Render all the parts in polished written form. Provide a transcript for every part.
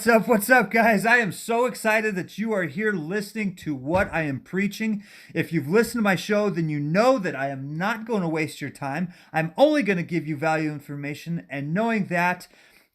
What's up, guys? I am so excited that you are here listening to what I am preaching. If you've listened to my show, then you know that I am not going to waste your time. I'm only going to give you value information, and knowing that,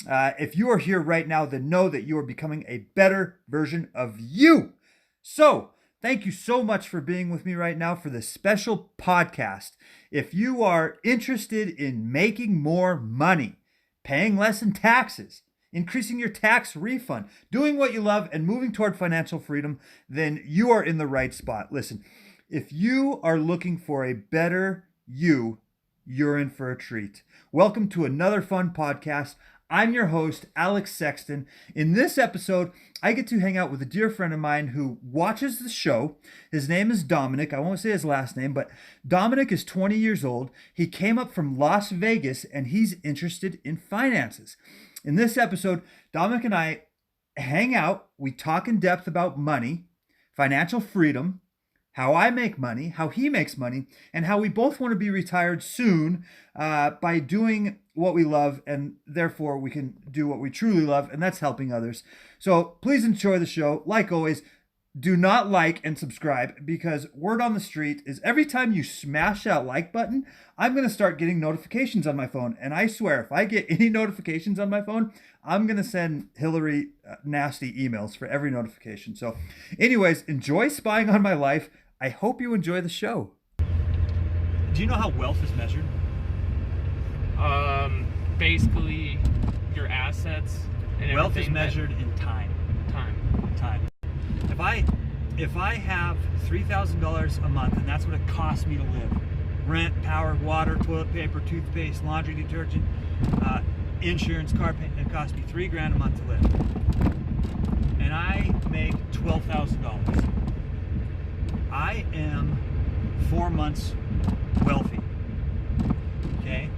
if you are here right now, then know that you are becoming a better version of you. So, thank you so much for being with me right now for this special podcast. If you are interested in making more money, paying less in taxes, increasing your tax refund, doing what you love, and moving toward financial freedom, then you are in the right spot. Listen, if you are looking for a better you, you're in for a treat. Welcome to another fun podcast. I'm your host, Alex Sexton. In this episode, I get to hang out with a dear friend of mine who watches the show. His name is Dominic. I won't say his last name, but Dominic is 20 years old. He came up from Las Vegas, and he's interested in finances. In this episode, Dominic and I hang out. We talk in depth about money, financial freedom, how I make money, how he makes money, and how we both want to be retired soon by doing what we love, and therefore we can do what we truly love, and that's helping others. So please enjoy the show. Like always, do not like and subscribe, because word on the street is every time you smash that like button, I'm going to start getting notifications on my phone. And I swear, if I get any notifications on my phone, I'm going to send Hillary nasty emails for every notification. So anyways, enjoy spying on my life. I hope you enjoy the show. Do you know how wealth is measured? Basically your assets and wealth is everything measured in time. Time. If I have $3,000 a month, and that's what it costs me to live, rent, power, water, toilet paper, toothpaste, laundry detergent, insurance, car payment, it costs me $3,000 a month to live, and I make $12,000. I am 4 months wealthy. Okay?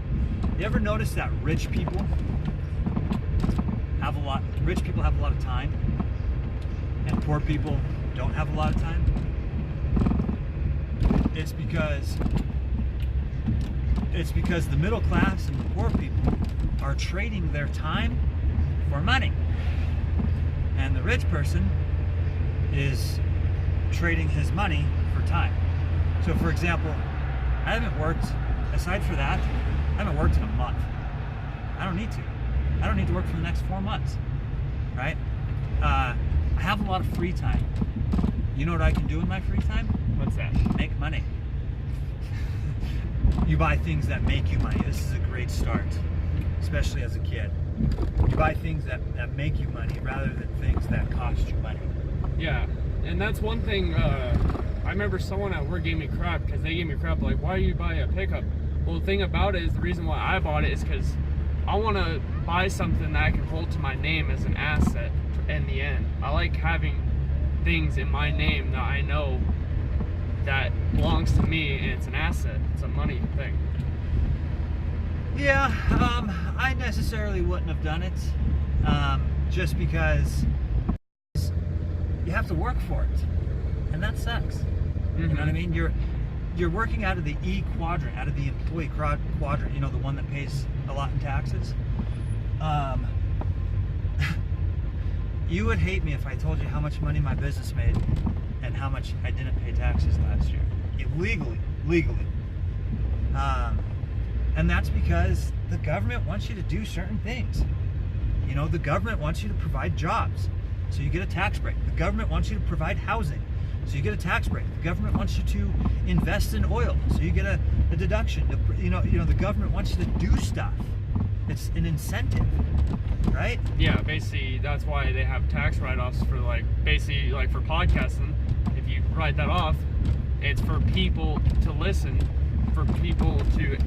You ever notice that rich people have a lot of time, and poor people don't have a lot of time? It's because the middle class and the poor people are trading their time for money, and the rich person is trading his money for time. So for example, I haven't worked in a month. I don't need to. I don't need to work for the next 4 months, right? I have a lot of free time. You know what I can do in my free time? What's that? Make money. You buy things that make you money. This is a great start, especially as a kid. You buy things that make you money rather than things that cost you money. Yeah, and that's one thing. I remember someone at work gave me crap because they gave me crap like, why do you buy a pickup? Well, the thing about it is the reason why I bought it is because I want to buy something that I can hold to my name as an asset in the end. I like having things in my name that I know that belongs to me, and it's an asset. It's a money thing. Yeah, I necessarily wouldn't have done it, just because you have to work for it, and that sucks. Mm-hmm. You know what I mean? You're working out of the E quadrant, out of the employee quadrant, you know, the one that pays a lot in taxes. You would hate me if I told you how much money my business made and how much I didn't pay taxes last year. Legally. And that's because the government wants you to do certain things. You know, the government wants you to provide jobs, so you get a tax break. The government wants you to provide housing, so you get a tax break. The government wants you to invest in oil, so you get a deduction. You know, the government wants you to do stuff. It's an incentive, right? Yeah, basically that's why they have tax write-offs for basically for podcasting. If you write that off, it's for people to listen, for people to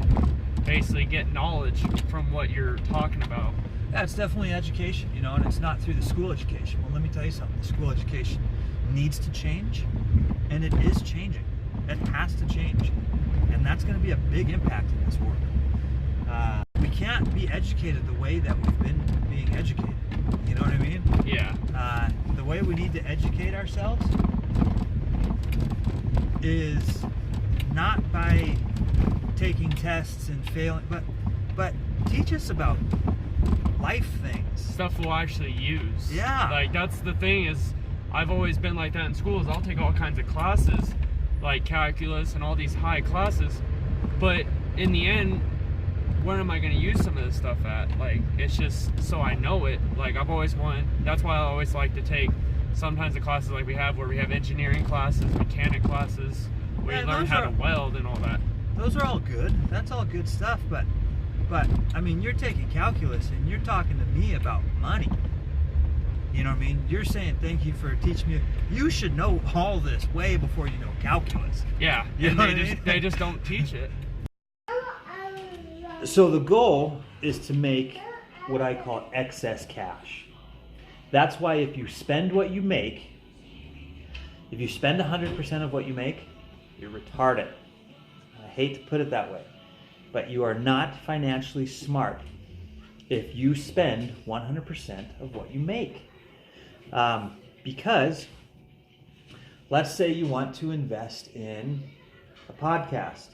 basically get knowledge from what you're talking about. Yeah, it's definitely education, you know, and it's not through the school education. Well, let me tell you something. The school education needs to change, and it is changing. It has to change, and that's going to be a big impact in this world. We can't be educated the way that we've been being educated. You know what I mean? Yeah. The way we need to educate ourselves is not by taking tests and failing, but teach us about life things. Stuff we'll actually use. Yeah. Like, that's the thing is, I've always been like that in schools. I'll take all kinds of classes, like calculus and all these high classes, but in the end, where am I going to use some of this stuff at? Like, it's just so I know it. Like, I've always wanted, that's why I always like to take sometimes the classes like we have, where we have engineering classes, mechanic classes, where you learn how to weld and all that. Those are all good. That's all good stuff, but I mean, you're taking calculus and you're talking to me about money. You know what I mean? You're saying thank you for teaching me. You should know all this way before you know calculus. Yeah, You and know what I mean? they just don't teach it. So the goal is to make what I call excess cash. That's why if you spend what you make, if you spend 100% of what you make, you're retarded. I hate to put it that way, but you are not financially smart if you spend 100% of what you make. Because let's say you want to invest in a podcast.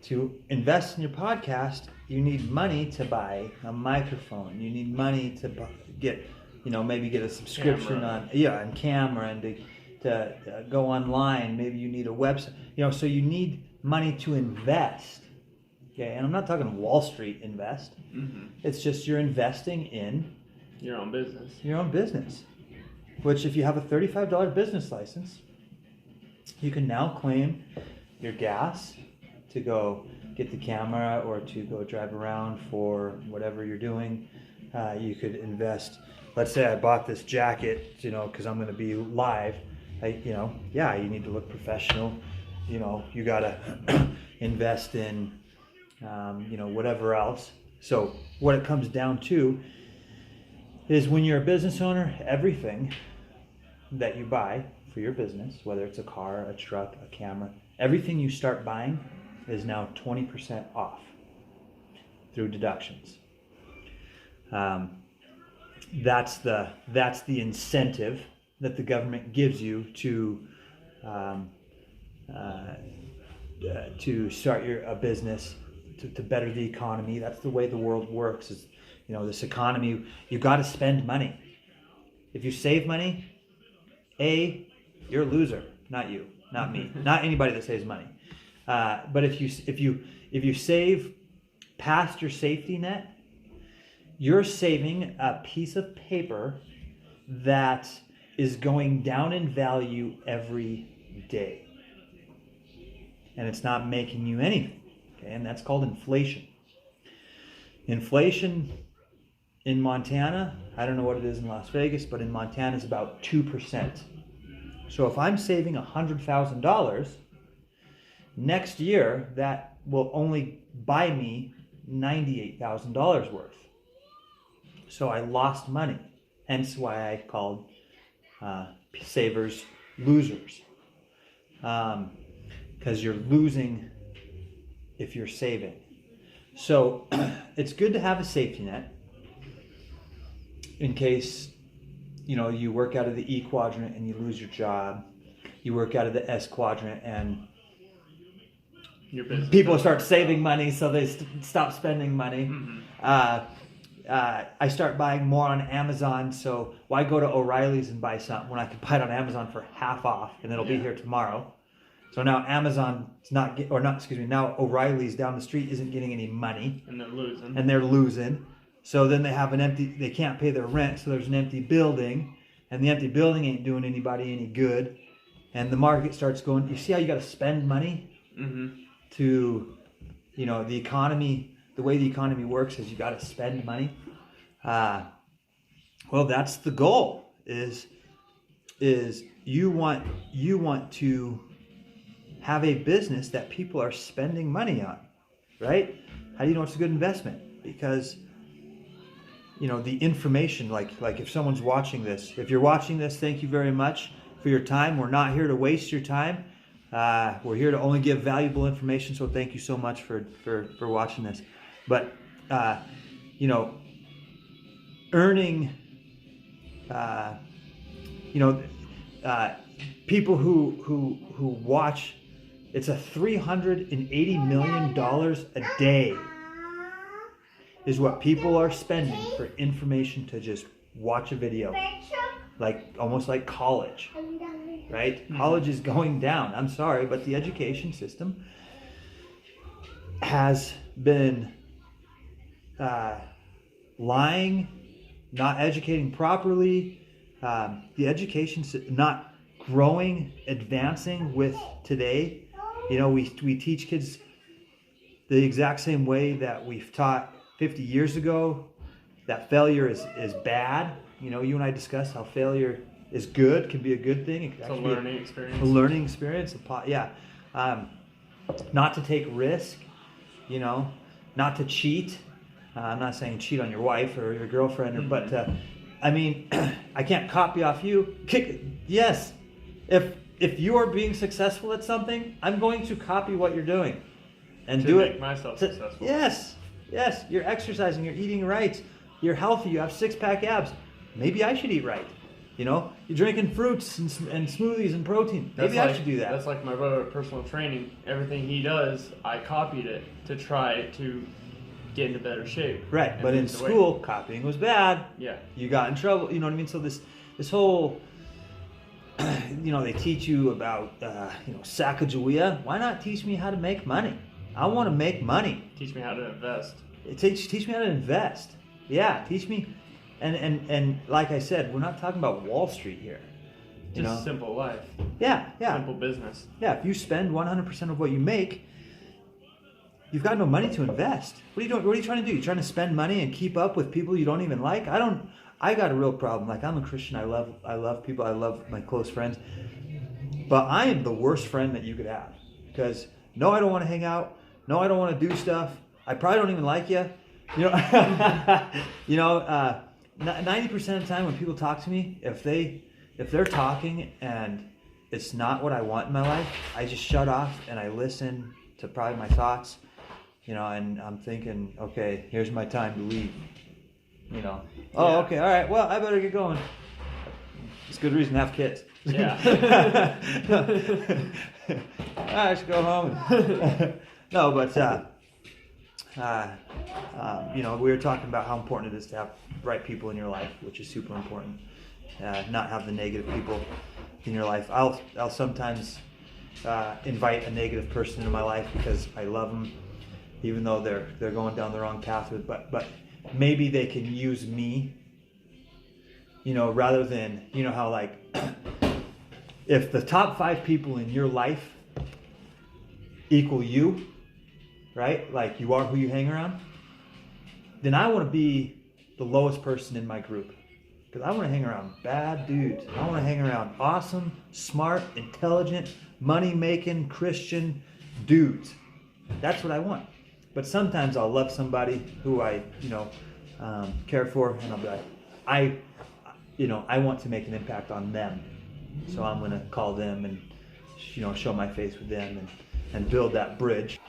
To invest in your podcast, you need money to buy a microphone. You need money to get, maybe get a subscription on camera, and to go online. Maybe you need a website. So you need money to invest. Okay, and I'm not talking Wall Street invest. Mm-hmm. It's just you're investing in Your own business. Your own business. Which, if you have a $35 business license, you can now claim your gas to go get the camera or to go drive around for whatever you're doing. You could invest. Let's say I bought this jacket, because I'm going to be live. You need to look professional. You got to invest in, whatever else. So what it comes down to is, when you're a business owner, everything that you buy for your business, whether it's a car, a truck, a camera, everything you start buying is now 20% off through deductions. That's the incentive that the government gives you to start a business, to better the economy. That's the way the world works. Is this economy, you got to spend money. If you save money, you're a loser. Not you, not me, not anybody that saves money. But if you save past your safety net, you're saving a piece of paper that is going down in value every day, and it's not making you anything. Okay, and that's called inflation. Inflation in Montana, I don't know what it is in Las Vegas, but in Montana is about 2%. So if I'm saving $100,000, next year that will only buy me $98,000 worth. So I lost money. Hence why I called savers losers. Because you're losing if you're saving. So it's good to have a safety net in case you work out of the E quadrant and you lose your job. You work out of the S quadrant and people start saving money, so they stop spending money. Mm-hmm. I start buying more on Amazon, so why go to O'Reilly's and buy something when I can buy it on Amazon for half off and it'll be here tomorrow? So now now O'Reilly's down the street isn't getting any money. And they're losing. So then they have they can't pay their rent, so there's an empty building, and the empty building ain't doing anybody any good. And the market starts going, you see how you got to spend money? Mm-hmm. To, the economy, the way the economy works is you got to spend money. Well, that's the goal, is you want to have a business that people are spending money on, right? How do you know it's a good investment? Because, the information, like if someone's watching this, if you're watching this, thank you very much for your time. We're not here to waste your time. We're here to only give valuable information, so thank you so much for watching this. But, earning, people who watch, it's a $380 million a day. is what people are spending for information to just watch a video. Like almost like college, right? Mm-hmm. College is going down. I'm sorry, but the education system has been lying, not educating properly, the education not growing, advancing with today. You know, we teach kids the exact same way that we've taught 50 years ago, that failure is bad. You know, you and I discussed how failure is good, can be a good thing. It can it's a learning experience. A learning experience. Not to take risk, you know, not to cheat. I'm not saying cheat on your wife or your girlfriend, but I mean, I can't copy off you. Yes, if you are being successful at something, I'm going to copy what you're doing and to do make it. Myself successful. Yes, you're exercising, you're eating right, you're healthy, you have six-pack abs. Maybe I should eat right. You know, you're drinking fruits and smoothies and protein. Maybe I should do that. That's like my brother at personal training. Everything he does, I copied it to try to get into better shape. Right, but in school, copying was bad. Yeah. You got in trouble, you know what I mean? So this whole, you know, they teach you about, Sacagawea. Why not teach me how to make money? I want to make money. Teach me how to invest. Teach me how to invest. Yeah, teach me. And like I said, we're not talking about Wall Street here. Just simple life. Yeah. Simple business. Yeah, if you spend 100% of what you make, you've got no money to invest. What are you doing? What are you trying to do? You're trying to spend money and keep up with people you don't even like? I got a real problem. Like, I'm a Christian. I love people. I love my close friends. But I am the worst friend that you could have. Because no, I don't want to hang out. No, I don't want to do stuff. I probably don't even like you. 90% of the time when people talk to me, if they're talking and it's not what I want in my life, I just shut off and I listen to probably my thoughts, and I'm thinking, okay, here's my time to leave. Okay, all right, well, I better get going. It's a good reason to have kids. Yeah. I should go home. No, but we were talking about how important it is to have right people in your life, which is super important. Not have the negative people in your life. I'll sometimes invite a negative person into my life because I love them, even though they're going down the wrong path. But maybe they can use me, rather than, how like if the top 5 people in your life equal you, right? Like you are who you hang around, then I want to be the lowest person in my group. Because I want to hang around bad dudes. I want to hang around awesome, smart, intelligent, money-making, Christian dudes. That's what I want. But sometimes I'll love somebody who I, care for, and I'll be like, I want to make an impact on them. So I'm going to call them and, show my face with them and build that bridge.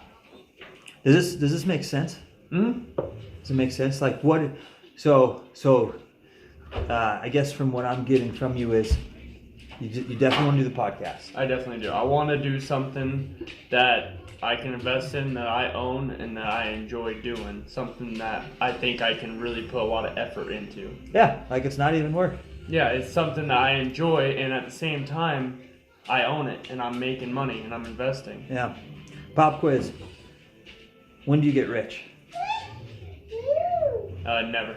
Does this make sense? Mm-hmm. Does it make sense? Like what? So I guess from what I'm getting from you is you definitely want to do the podcast. I definitely do. I want to do something that I can invest in, that I own, and that I enjoy doing. Something that I think I can really put a lot of effort into. Yeah, like it's not even work. Yeah, it's something that I enjoy, and at the same time, I own it, and I'm making money, and I'm investing. Yeah. Pop quiz. When do you get rich? Never.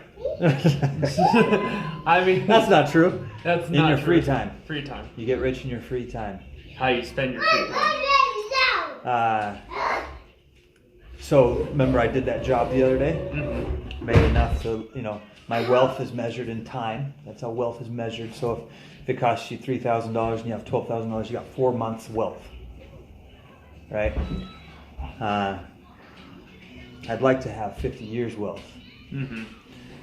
I mean, that's not true. That's in not your true. free time. Free time. You get rich in your free time. How you spend your free time. So remember I did that job the other day? Mm-hmm. Made enough to, my wealth is measured in time. That's how wealth is measured. So if it costs you $3,000 and you have $12,000, you got 4 months wealth. Right? I'd like to have 50 years wealth. Mm-hmm.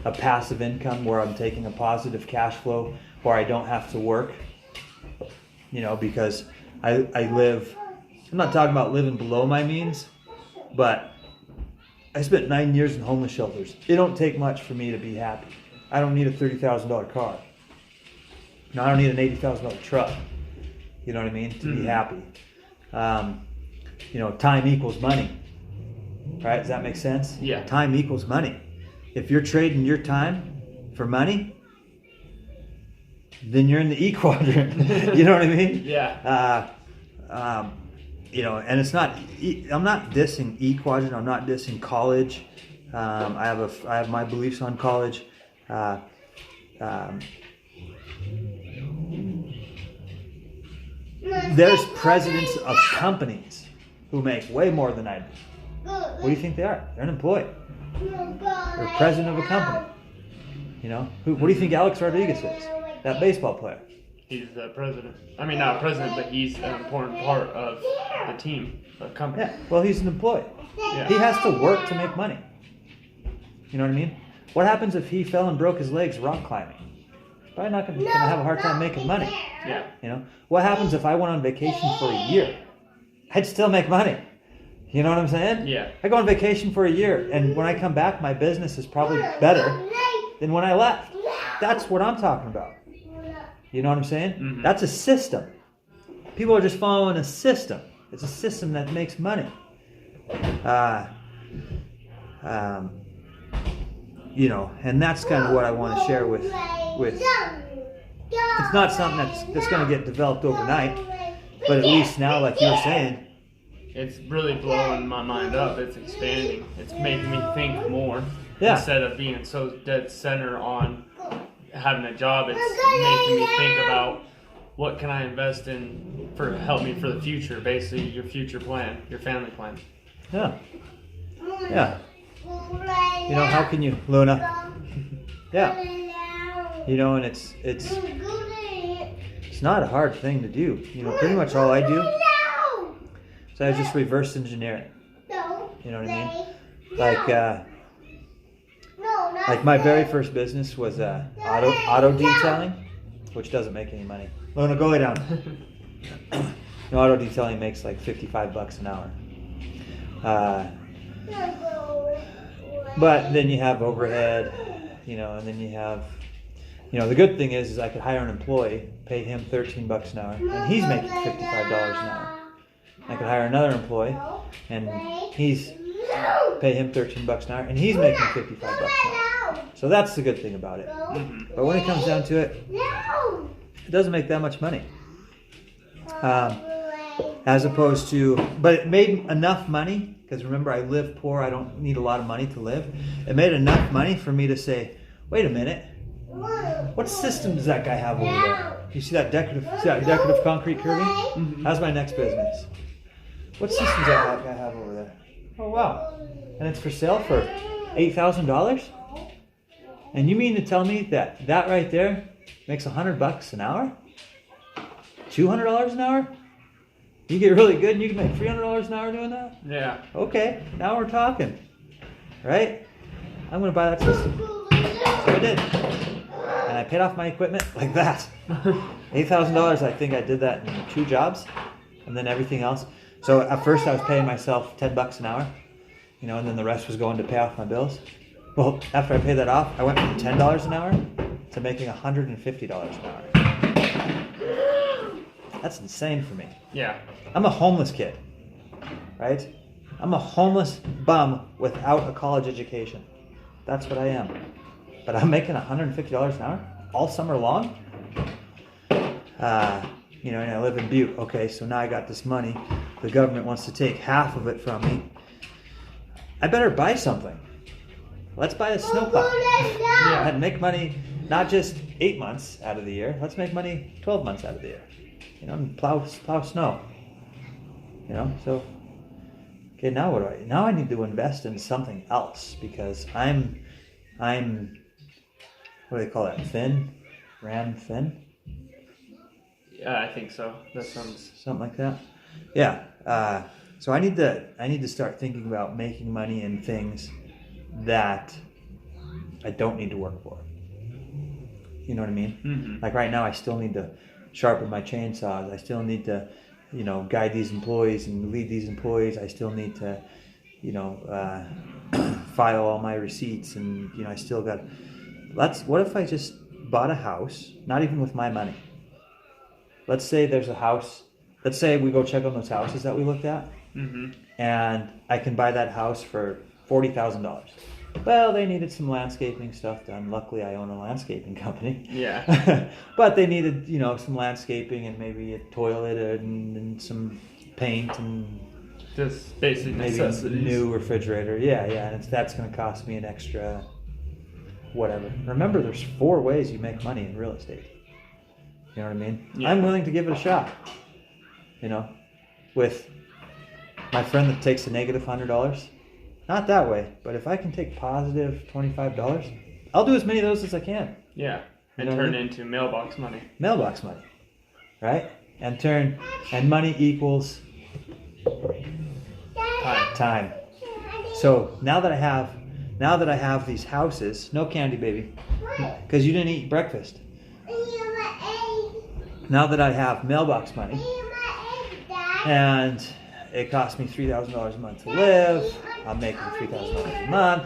A passive income where I'm taking a positive cash flow, where I don't have to work. Because I live, I'm not talking about living below my means, but I spent 9 years in homeless shelters. It don't take much for me to be happy. I don't need a $30,000 car. No, I don't need an $80,000 truck. You know what I mean? To be happy. Time equals money. Right? Does that make sense? Yeah. Time equals money. if you're trading your time for money, then you're in the E quadrant. You know what I mean? Yeah. And it's not. I'm not dissing E quadrant. I'm not dissing college. I have my beliefs on college. There's presidents of companies who make way more than I do. What do you think they are? They're an employee. They're president of a company. What do you think Alex Rodriguez is? That baseball player. He's the president. I mean, not president, but he's an important part of the team, the company. Yeah, well, he's an employee. Yeah. He has to work to make money. You know what I mean? What happens if he fell and broke his legs rock climbing? Probably not going to have a hard time making money. Yeah. What happens if I went on vacation for a year? I'd still make money. You know what I'm saying? Yeah. I go on vacation for a year, and when I come back, my business is probably better than when I left. That's what I'm talking about. You know what I'm saying? Mm-hmm. That's a system. People are just following a system. It's a system that makes money. And that's kind of what I want to share with. It's not something that's going to get developed overnight, but at least now, like you were saying, it's really blowing my mind up. It's expanding. It's making me think more instead of being so dead center on having a job. It's making me think about what can I invest in help me for the future. Basically, your future plan, your family plan. Yeah. How can you, Luna? Yeah. And it's not a hard thing to do. Pretty much all I do. So I was just reverse engineering. You know what I mean? Like my very first business was auto detailing, which doesn't make any money. Luna, go lay down. Auto detailing makes like $55 an hour. But then you have overhead, and then you have, the good thing is I could hire an employee, pay him $13 an hour, and he's making $55 an hour. I could hire another employee, and pay him $13 an hour, and he's making $55 an hour. So that's the good thing about it. Mm-hmm. But when it comes down to it, it doesn't make that much money. But it made enough money, because remember, I live poor, I don't need a lot of money to live. It made enough money for me to say, wait a minute, what system does that guy have over there? You see that decorative concrete curving? Mm-hmm. How's my next business? What system does that guy have over there? Oh, wow. And it's for sale for $8,000? And you mean to tell me that right there makes $100 an hour? $200 an hour? You get really good and you can make $300 an hour doing that? Yeah. Okay, now we're talking. Right? I'm going to buy that system. So I did. And I paid off my equipment like that. $8,000, I think I did that in 2 jobs. And then everything else. So at first I was paying myself $10 an hour. And then the rest was going to pay off my bills. Well, after I paid that off, I went from $10 an hour to making $150 an hour. That's insane for me. Yeah. I'm a homeless kid, right? I'm a homeless bum without a college education. That's what I am. But I'm making $150 an hour all summer long. And I live in Butte. Okay, so now I got this money. The government wants to take half of it from me. I better buy something. Let's buy a snowplow. Yeah, and make money not just 8 months out of the year. Let's make money 12 months out of the year. And plow snow. So okay, now what do I? Now I need to invest in something else because I'm what do they call that? Ran thin? Yeah, I think so. That sounds something like that. Yeah. So I need to start thinking about making money in things that I don't need to work for. You know what I mean? Mm-hmm. Like right now, I still need to sharpen my chainsaws. I still need to, guide these employees and lead these employees. I still need to, file all my receipts, and I still got. What if I just bought a house, not even with my money? Let's say there's a house. Let's say we go check on those houses that we looked at, mm-hmm. and I can buy that house for $40,000. Well, they needed some landscaping stuff done. Luckily, I own a landscaping company. Yeah. But they needed, some landscaping and maybe a toilet and some paint and Just basic maybe necessities. a new refrigerator. Yeah, and that's going to cost me an extra whatever. Remember, there's 4 ways you make money in real estate. You know what I mean? Yeah. I'm willing to give it a shot. With my friend that takes a negative $100. Not that way, but if I can take positive $25, I'll do as many of those as I can. Yeah, and You know turn what I it into mailbox money. Mailbox money, right? And money equals time. So now that I have these houses, no candy, baby, because you didn't eat breakfast. Now that I have mailbox money, and it costs me $3,000 a month to live, I'm making $3,000 a month.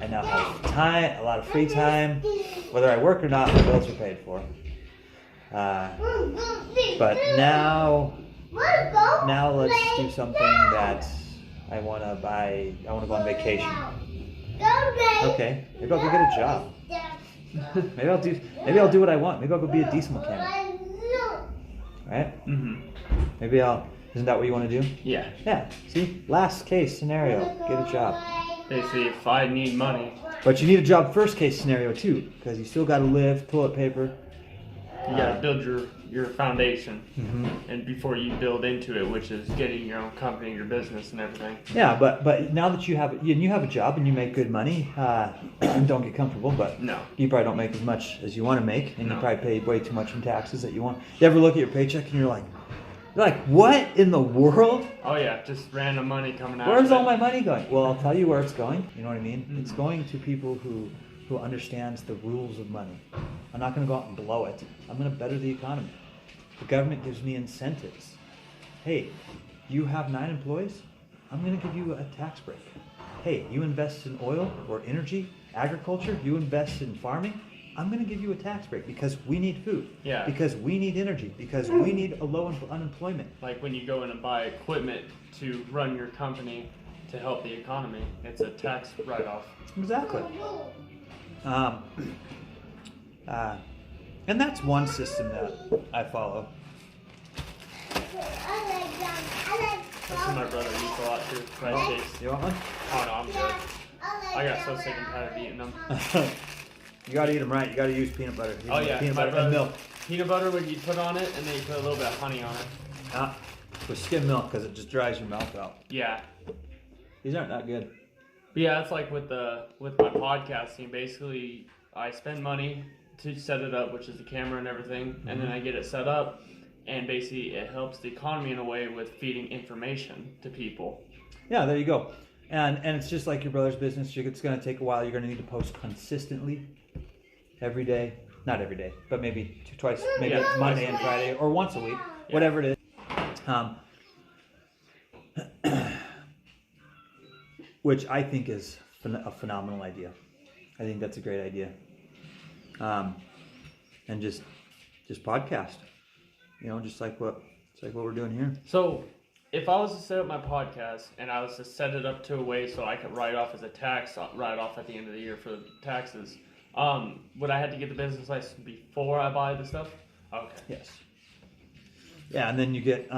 I now have time, a lot of free time. Whether I work or not, my bills are paid for. But now let's do something that I want to buy. I want to go on vacation. Okay, maybe I'll go get a job. Maybe I'll do what I want. Maybe I'll go be a diesel mechanic. Right? Mm-hmm. Isn't that what you want to do? Yeah. Yeah. See, last case scenario, get a job. Basically, if I need money, But you need a job first case scenario too, because you still got to live, toilet paper. you gotta build your foundation, Mm-hmm. and before you build into it, which is getting your own company, your business, and everything. Yeah, but now that you have a job and you make good money, don't get comfortable, but No. you probably don't make as much as you want to make, and No. you probably pay way too much in taxes that you want. You ever look at your paycheck and you're like, what in the world? Oh yeah, just random money coming out. Where's of all it. my money going? Well, I'll tell you where it's going. You know what I mean? Mm-hmm. It's going to people who understands the rules of money. I'm not going to go out and blow it. I'm going to better the economy. The government gives me incentives. Hey, you have 9 employees? I'm going to give you a tax break. Hey, you invest in oil or energy, agriculture, you invest in farming, I'm going to give you a tax break because we need food. Yeah. Because we need energy. Because we need a low unemployment. Like when you go in and buy equipment to run your company to help the economy, it's a tax write-off. Exactly. And that's one system that I follow. That's what my brother eats a lot too. Rice cakes. You want one? Oh no, I'm good. I got so sick and tired of eating them. You gotta eat them right. You gotta use peanut butter. Oh yeah, Peanut my butter brother. and milk. Peanut butter when you put on it, and then you put a little bit of honey on it. With skim milk because it just dries your mouth out. Yeah. These aren't that good. But yeah, it's like with my podcasting. Basically, I spend money to set it up, which is the camera and everything, and then I get it set up, and basically it helps the economy in a way with feeding information to people. Yeah, there you go. And it's just like your brother's business. It's gonna take a while. You're gonna need to post consistently every day. Not every day, but maybe twice. Maybe Yeah, Monday twice. and Friday, or once a week, whatever it is. Which I think is a phenomenal idea. I think that's a great idea. And just podcast, just like what we're doing here. So, if I was to set up my podcast and I was to set it up to a way so I could write off as a tax write-off at the end of the year for the taxes, would I have to get the business license before I buy the stuff? Okay. Yes. Yeah, and then you get,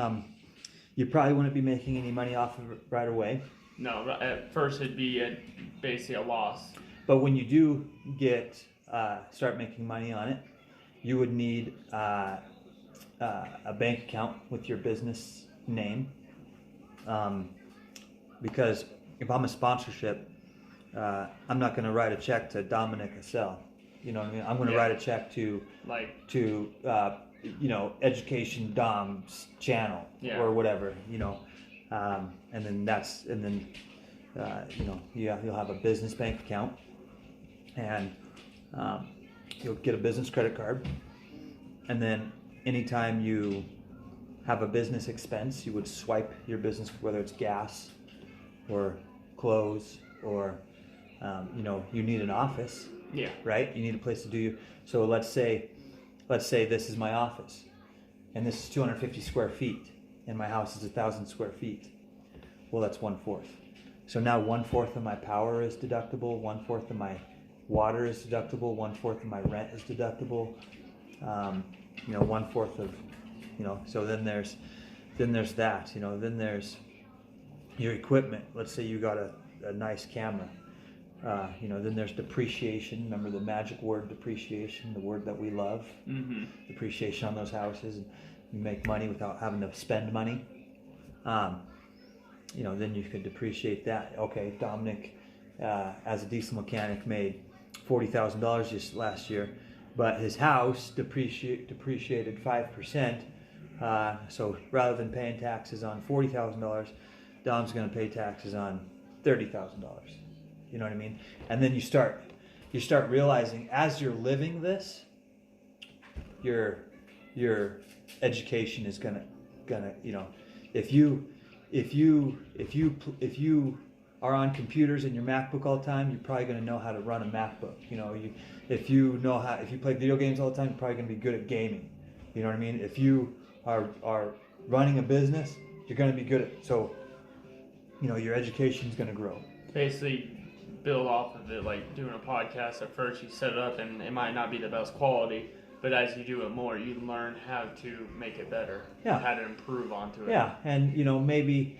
you probably wouldn't be making any money off of it right away. No, at first it'd be basically a loss. But when you do start making money on it, you would need a bank account with your business name. Because if I'm a sponsorship, I'm not going to write a check to Dominic Assel. You know what I mean? I'm going to write a check to Education Dom's channel or whatever. And then you'll have a business bank account, and you'll get a business credit card, and then anytime you have a business expense, you would swipe your business, whether it's gas or clothes or you need an office. Yeah. Right? You need a place to do you. So let's say this is my office, and this is 250 square feet, and my house is 1,000 square feet. Well, that's 1/4. So now 1/4 of my power is deductible, 1/4 of my water is deductible, 1/4 of my rent is deductible. 1/4 of, so then there's that, then there's your equipment. Let's say you got a nice camera. Then there's depreciation. Remember the magic word, depreciation, the word that we love. Mm-hmm. Depreciation on those houses. And you make money without having to spend money. Then you could depreciate that. Okay, Dominic, as a diesel mechanic, made $40,000 just last year, but his house depreciated 5%. So rather than paying taxes on $40,000, Dom's going to pay taxes on $30,000. You know what I mean? And then you start realizing as you're living this, your education is gonna if you are on computers and your MacBook all the time, you're probably gonna know how to run a MacBook. If you play video games all the time, you're probably gonna be good at gaming. You know what I mean? If you are running a business, you're gonna be good at your education's gonna grow. Basically, build off of it, like doing a podcast. At first, you set it up, and it might not be the best quality, but as you do it more, you learn how to make it better. Yeah. How to improve onto it. Yeah, and maybe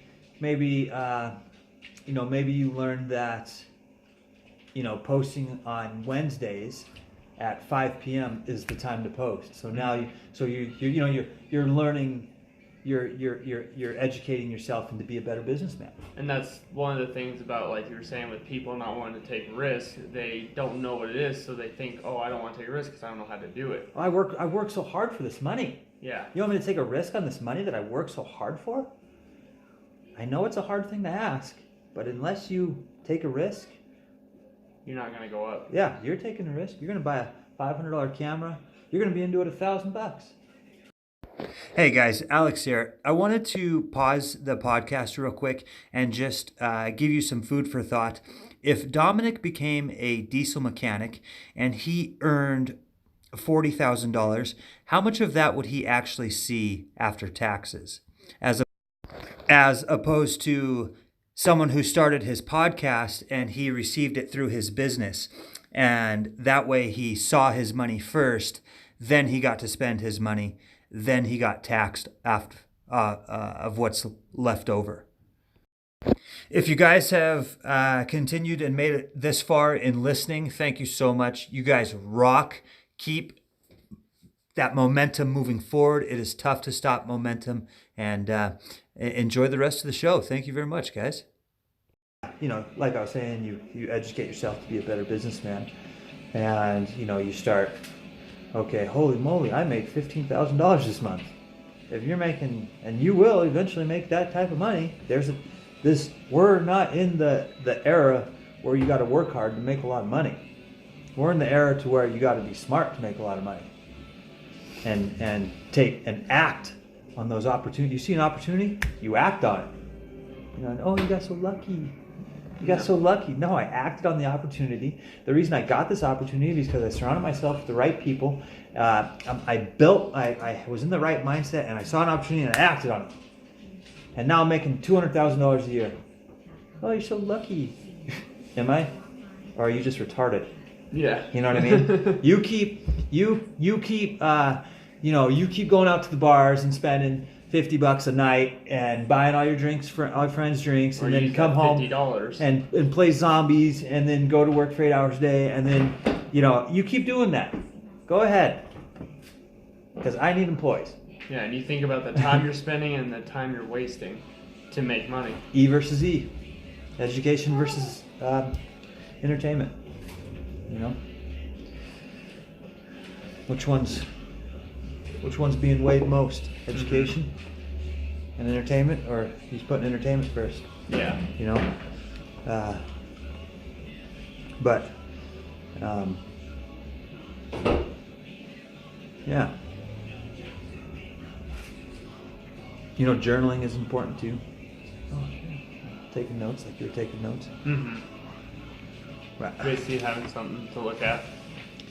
you learned that posting on Wednesdays at 5 p.m. is the time to post. So now you're learning. You're educating yourself and to be a better businessman. And that's one of the things about, like you were saying, with people not wanting to take risks. They don't know what it is, so they think, oh, I don't want to take a risk because I don't know how to do it. I work so hard for this money. Yeah. You want me to take a risk on this money that I work so hard for? I know it's a hard thing to ask, but unless you take a risk, you're not going to go up. Yeah, you're taking a risk. You're going to buy a $500 camera. You're going to be into it $1,000. Hey guys, Alex here. I wanted to pause the podcast real quick and just give you some food for thought. If Dominic became a diesel mechanic and he earned $40,000, how much of that would he actually see after taxes? As opposed to someone who started his podcast and he received it through his business. And that way he saw his money first, then he got to spend his money. Then he got taxed after of what's left over. If you guys have continued and made it this far in listening, thank you so much. You guys rock. Keep that momentum moving forward. It is tough to stop momentum, and enjoy the rest of the show. Thank you very much, guys. Like I was saying, you educate yourself to be a better businessman, and you start. Okay, holy moly, I made $15,000 this month. If you're making, and you will eventually make that type of money, we're not in the era where you got to work hard to make a lot of money. We're in the era to where you got to be smart to make a lot of money. And take and act on those opportunities. You see an opportunity, you act on it. Oh, you got so lucky. You got so lucky. No, I acted on the opportunity. The reason I got this opportunity is because I surrounded myself with the right people. I was in the right mindset, and I saw an opportunity and I acted on it. And now I'm making $200,000 a year. Oh, you're so lucky. Am I? Or are you just retarded? Yeah. You know what I mean? You keep going out to the bars and spending $50 a night and buying all your drinks for all your friends' drinks, and then come home $50 and play zombies, and then go to work for 8 hours a day, and then you keep doing that. Go ahead, because I need employees. Yeah, and you think about the time you're spending and the time you're wasting to make money. E versus E, education versus entertainment. Which one's being weighed most? Education and entertainment, or he's putting entertainment first? Yeah. But yeah. Journaling is important too. Oh, taking notes, like you were taking notes. Mm-hmm. Right. Basically having something to look at.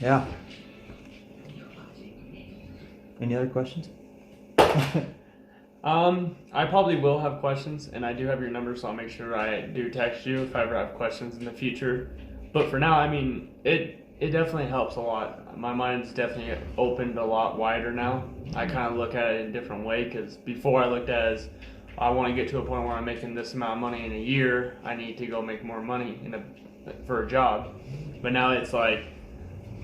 Yeah. Any other questions? I probably will have questions, and I do have your number, so I'll make sure I do text you if I ever have questions in the future. But for now, I mean, it definitely helps a lot. My mind's definitely opened a lot wider now. I kind of look at it in a different way, because before I looked at it as, I want to get to a point where I'm making this amount of money in a year. I need to go make more money for a job. But now it's like,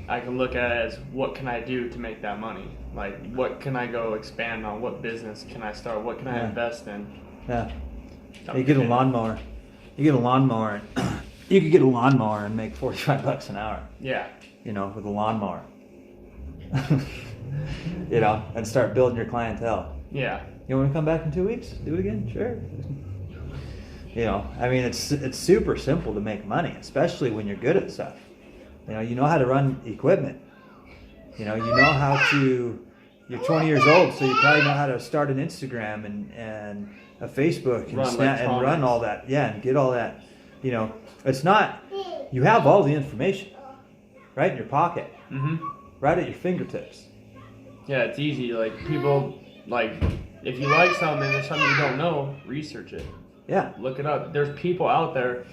I can look at it as, what can I do to make that money? Like, what can I go expand on? What business can I start? What can I invest in? Yeah. You get a lawnmower. You get a lawnmower. You could get a lawnmower and make $45 an hour. Yeah. You know, with a lawnmower. You know, and start building your clientele. Yeah. You want to come back in 2 weeks? Do it again? Sure. You know, I mean, it's super simple to make money, especially when you're good at stuff. You know how to run equipment. You know how to. You're 20 years old, so you probably know how to start an Instagram and a Facebook and run all that. Yeah, and get all that. You know, it's not. You have all the information right in your pocket, right at your fingertips. Yeah, it's easy. Like, people, like, if you like something, there's something you don't know, research it. Yeah. Look it up. There's people out there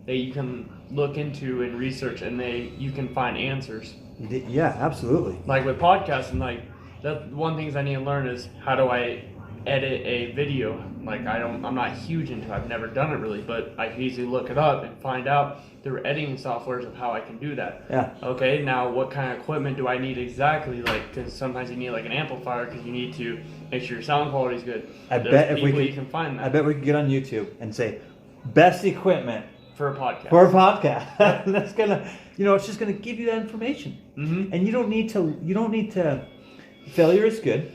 that you can look into and research, and you can find answers. Yeah, absolutely. Like with podcasting, like, that one things I need to learn is, how do I edit a video? Like, I'm not huge into it. I've never done it really, but I can easily look it up and find out through editing softwares of how I can do that. Yeah. Okay, now what kind of equipment do I need exactly? Like, because sometimes you need like an amplifier, because you need to make sure your sound quality is good. I bet if you can find that. I bet we could get on YouTube and say, best equipment for a podcast. For a podcast. That's gonna, it's just gonna give you that information. Mm-hmm. And you don't need to. Failure is good,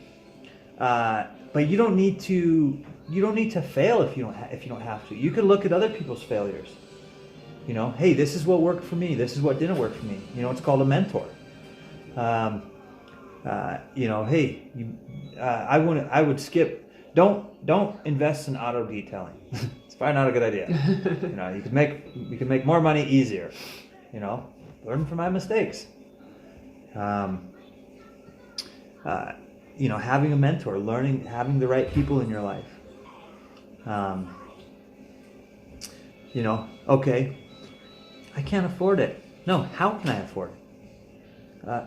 but you don't need to fail if you don't have to. You can look at other people's failures. Hey, this is what worked for me. This is what didn't work for me. It's called a mentor. Hey, I would skip. Don't invest in auto detailing. It's probably not a good idea. You could make more money easier. Learn from my mistakes. Having a mentor, having the right people in your life. Okay, I can't afford it. No, how can I afford it?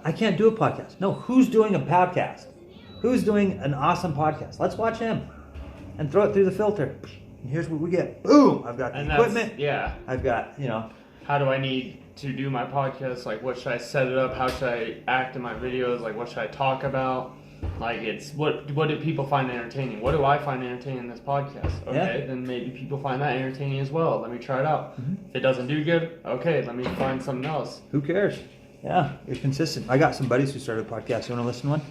I can't do a podcast. No, who's doing a podcast? Who's doing an awesome podcast? Let's watch him and throw it through the filter. And here's what we get. Boom! I've got the equipment. Yeah. I've got, How do I need to do my podcast? Like, what should I set it up? How should I act in my videos? Like, what should I talk about? Like, it's what do people find entertaining? What do I find entertaining in this podcast? Okay, then maybe people find that entertaining as well. Let me try it out. Mm-hmm. If it doesn't do good, okay, let me find something else. Who cares? Yeah, you're consistent. I got some buddies who started a podcast. You want to listen to one?